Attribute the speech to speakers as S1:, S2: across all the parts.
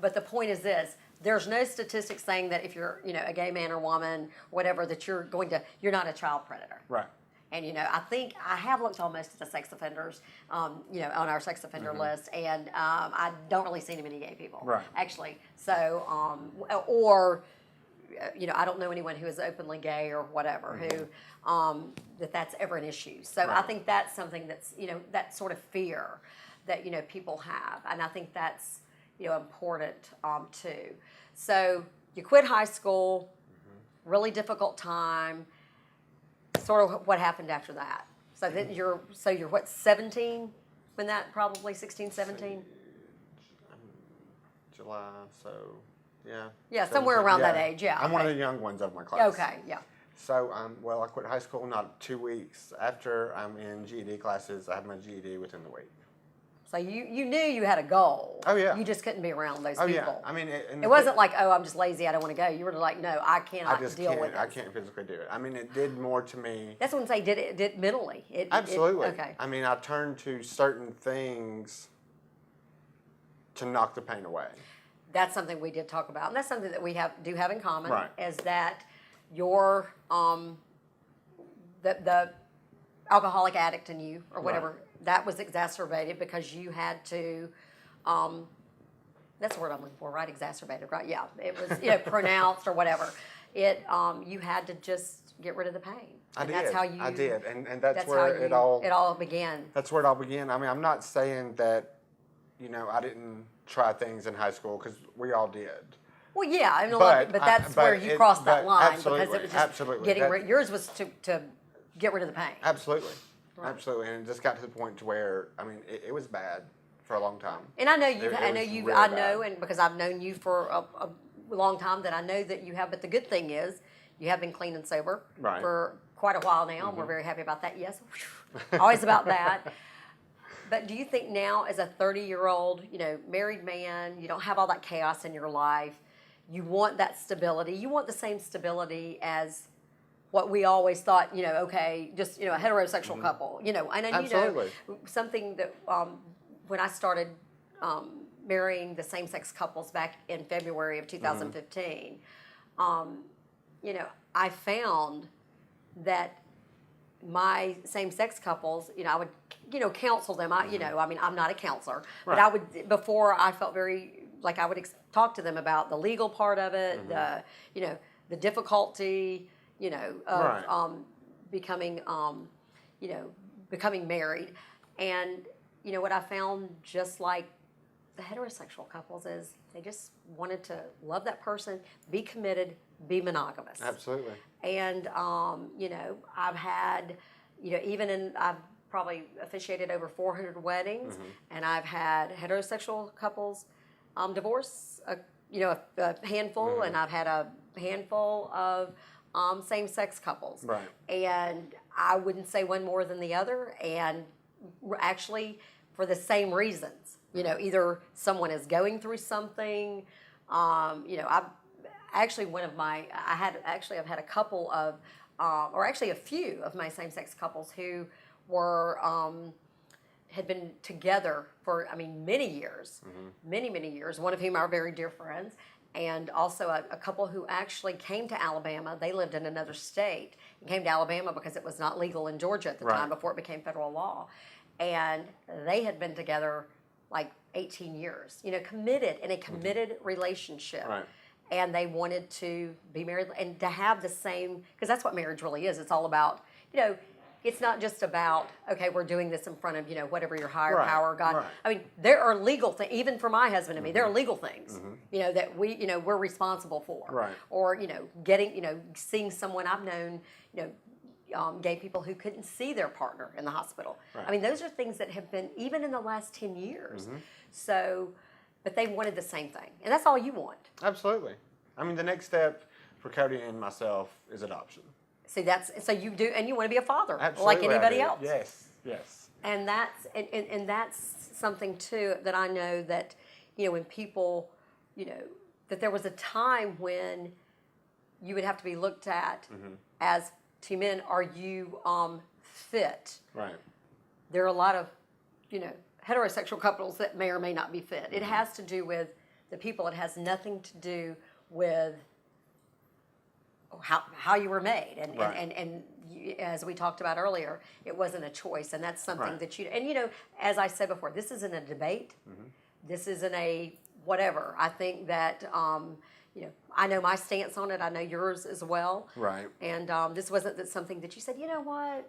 S1: but the point is this: there's no statistics saying that if you're, a gay man or woman, whatever, that you're not a child predator.
S2: Right.
S1: And I think I have looked almost at the sex offenders, on our sex offender list, and I don't really see many gay people,
S2: Right.
S1: actually. So, or I don't know anyone who is openly gay or whatever who that's ever an issue. So
S2: Right.
S1: I think that's something that's that sort of fear that people have, and I think that's important too. So you quit high school, really difficult time. Sort of what happened after that. So then you're what, 17 when that, probably 16, 17?
S2: July, so yeah.
S1: Yeah, somewhere around that age, yeah.
S2: I'm one of the young ones of my class.
S1: Okay, yeah.
S2: So, I quit high school not 2 weeks. After I'm in GED classes, I have my GED within the week.
S1: So you knew you had a goal.
S2: Oh, yeah.
S1: You just couldn't be around those
S2: Oh,
S1: people.
S2: yeah. I mean,
S1: it wasn't like, oh, I'm just lazy, I don't want to go. You were like, no, I cannot deal with this.
S2: I can't physically do it. I mean, it did more to me.
S1: That's what I'm saying, did mentally.
S2: Absolutely.
S1: Okay.
S2: I mean, I turned to certain things to knock the pain away.
S1: That's something we did talk about, and that's something that we do have in common.
S2: Right.
S1: Is that your the alcoholic addict in you or whatever,
S2: Right.
S1: that was exacerbated because you had to. That's the word I'm looking for, right? Exacerbated, right? Yeah, it was pronounced or whatever. You had to just get rid of the pain.
S2: I did.
S1: That's how you.
S2: I did, and that's
S1: where
S2: where it all
S1: began.
S2: That's where it all began. I mean, I'm not saying that, I didn't try things in high school because we all did.
S1: Well, yeah, I mean, but that's where you crossed that line because it was just getting rid. Yours was to get rid of the pain.
S2: Absolutely,
S1: Right.
S2: absolutely, and it just got to the point to where it was bad for a long time.
S1: And I know
S2: bad.
S1: because I've known you for a long time, that I know that you have. But the good thing is, you have been clean and sober
S2: Right.
S1: for quite a while now, and we're very happy about that. Yes, always about that. But do you think now, as a 30-year-old, married man, you don't have all that chaos in your life, you want that stability? You want the same stability as what we always thought, okay, just, a heterosexual couple, and then,
S2: Absolutely.
S1: Something that, when I started marrying the same-sex couples back in February of 2015, I found that my same-sex couples, I would, counsel them. I mean, I'm not a counselor, but I would, before I felt very, like I would talk to them about the legal part of it, the difficulty, of becoming, becoming married. And, what I found, just like the heterosexual couples, is they just wanted to love that person, be committed, be monogamous.
S2: Absolutely.
S1: And, I've had, I've probably officiated over 400 weddings, and I've had heterosexual couples divorce, a handful, and I've had a handful of same-sex couples.
S2: Right.
S1: And I wouldn't say one more than the other, and actually for the same reasons. Either someone is going through something, I've actually I've had a couple of, or actually a few of my same-sex couples who were, had been together for, many years, many years, one of whom are very dear friends, and also a couple who actually came to Alabama. They lived in another state and came to Alabama because it was not legal in Georgia at the time, before it became federal law. And they had been together like 18 years, committed, in a committed relationship.
S2: Right.
S1: And they wanted to be married and to have the same, because that's what marriage really is. It's all about, it's not just about, okay, we're doing this in front of, whatever your higher power, God.
S2: Right.
S1: I mean, there are legal things, even for my husband and me, there are legal things, that we're responsible for.
S2: Right.
S1: Or, getting, seeing someone I've known, gay people who couldn't see their partner in the hospital.
S2: Right.
S1: I mean, those are things that have been, even in the last 10 years. So, but they wanted the same thing. And that's all you want.
S2: Absolutely. I mean, the next step for Cody and myself is adoption.
S1: See, so you do, and you want to be a father,
S2: Absolutely,
S1: like anybody else.
S2: Yes, yes.
S1: And that's something too that I know that, when people, that there was a time when you would have to be looked at as two men. Are you fit?
S2: Right.
S1: There are a lot of, heterosexual couples that may or may not be fit. It has to do with the people. It has nothing to do with how you were made, and
S2: Right.
S1: and you, as we talked about earlier, it wasn't a choice, and that's something
S2: Right.
S1: that you, and as I said before, this isn't a debate.
S2: Mm-hmm.
S1: This isn't a whatever. I think that I know my stance on it. I know yours as well.
S2: Right.
S1: And this wasn't something that you said, you know what?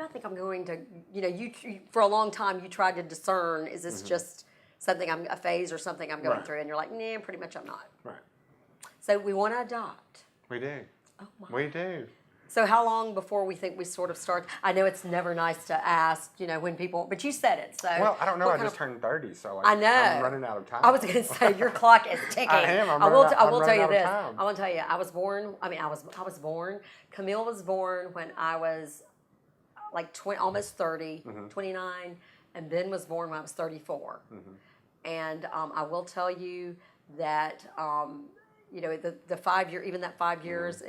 S1: I think I'm going to, you for a long time you tried to discern, is this just something a phase or something I'm going
S2: Right.
S1: through? And you're like, nah, pretty much I'm not.
S2: Right.
S1: So we want to adopt.
S2: We do.
S1: Oh my.
S2: We do.
S1: So how long before we think we sort of start? I know it's never nice to ask, when people, but you said it. So
S2: Well, I don't know.
S1: what
S2: I
S1: kind
S2: just turned 30, so
S1: I know.
S2: I'm running out of time.
S1: I was going to say your clock is ticking.
S2: I am.
S1: I will tell
S2: running
S1: you
S2: out of
S1: this.
S2: time.
S1: I want to tell you. I was born. I was born. Camille was born when I was like almost 30, 29, and Ben was born when I was 34. And I will tell you that the 5 year, even that 5 years,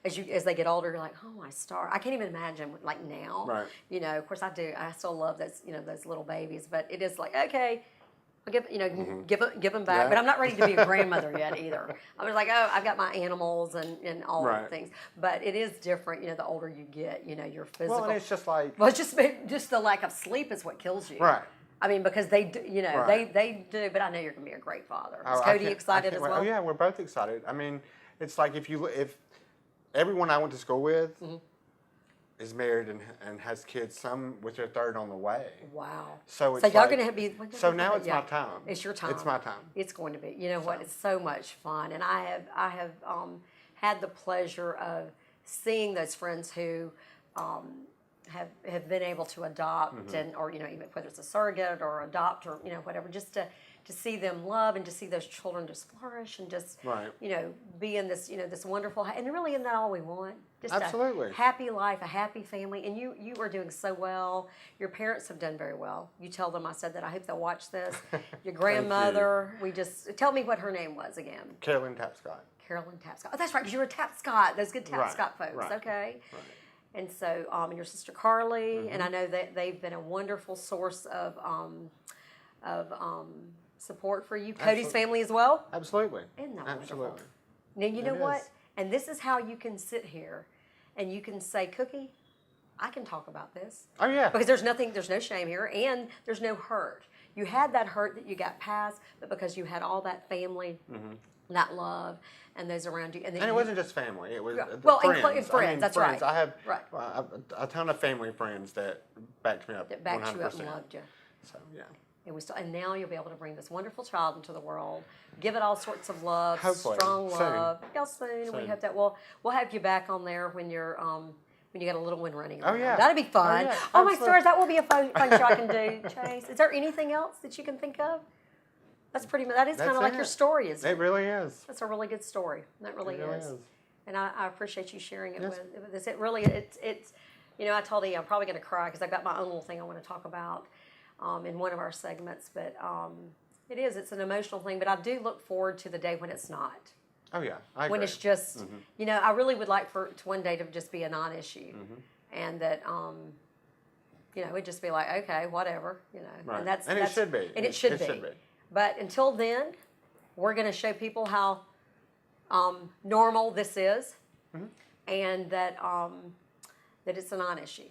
S1: as they get older, you're like, oh my star, I can't even imagine like now.
S2: Right.
S1: Of course I do. I still love those those little babies, but it is like, okay, I'll give them back.
S2: Yeah.
S1: But I'm not ready to be a grandmother yet either. I was like, oh, I've got my animals and all
S2: Right.
S1: the things. But it is different, the older you get, your physical.
S2: Well, and it's just like.
S1: Well, it's just the lack of sleep is what kills you.
S2: Right.
S1: I mean, because they do,
S2: Right.
S1: they do. But I know you're going to be a great father. Is
S2: I
S1: Cody
S2: can't- I
S1: excited
S2: can't
S1: as
S2: wait.
S1: well?
S2: Oh yeah, we're both excited. I mean, it's like if everyone I went to school with is married and has kids, some with their third on the way.
S1: Wow.
S2: So it's
S1: So y'all
S2: like,
S1: going to be.
S2: So now it's
S1: yeah.
S2: my time.
S1: It's your time.
S2: It's my time.
S1: It's going to be. You know what? It's so much fun, and I have had the pleasure of seeing those friends who have been able to adopt and or even whether it's a surrogate or adopt or whatever, just to see them love and to see those children just flourish and just
S2: Right.
S1: be in this this wonderful, and really isn't that all we want? Just
S2: Absolutely.
S1: a happy life, a happy family, and you are doing so well. Your parents have done very well. You tell them I said that. I hope they'll watch this. Your grandmother, we just tell me what her name was again.
S2: Carolyn Tapscott.
S1: Carolyn Tapscott. Oh, that's right, because you were a Tapscott. Those good Tapscott
S2: Right,
S1: folks.
S2: right,
S1: Okay.
S2: Right.
S1: And so, and your sister Carly, and I know that they've been a wonderful source of support for you. Cody's
S2: Absolutely.
S1: family as well.
S2: Absolutely.
S1: Isn't that
S2: Absolutely.
S1: wonderful? Now you know
S2: It
S1: what?
S2: is.
S1: And this is how you can sit here, and you can say, "Cookie, I can talk about this."
S2: Oh yeah.
S1: Because there's no shame here, and there's no hurt. You had that hurt that you got past, but because you had all that family, that love, and those around you,
S2: And it wasn't just family; it was
S1: well,
S2: friends.
S1: and friends. That's
S2: friends.
S1: right.
S2: I have
S1: Right.
S2: a ton of family friends that backed me up.
S1: that backed
S2: 100%.
S1: you up and loved you.
S2: So yeah.
S1: And now you'll be able to bring this wonderful child into the world, give it all sorts of love,
S2: Hopefully.
S1: strong
S2: Soon.
S1: love. Yeah, soon. We
S2: Soon.
S1: hope that we'll have you back on there when you're when you got a little one running
S2: Oh,
S1: around.
S2: yeah.
S1: That'd be fun.
S2: Oh, yeah.
S1: Oh my
S2: Absolutely.
S1: stars, that will be a fun show I can do, Chase. Is there anything else that you can think of? That is kind
S2: That's
S1: of like your
S2: it.
S1: story, isn't it?
S2: It really is.
S1: That's a really good story. That really,
S2: It really
S1: is.
S2: is.
S1: And I appreciate you sharing it
S2: Yes.
S1: with us. It really, it's I told you I'm probably going to cry because I've got my own little thing I want to talk about in one of our segments. But it's an emotional thing. But I do look forward to the day when it's not.
S2: Oh yeah, I agree.
S1: When it's just, I really would like for to one day to just be a non-issue. And that, it'd just be like, okay, whatever,
S2: Right.
S1: And that's
S2: it should be.
S1: And it should be. But until then, we're going to show people how normal this is, and that that it's a non-issue.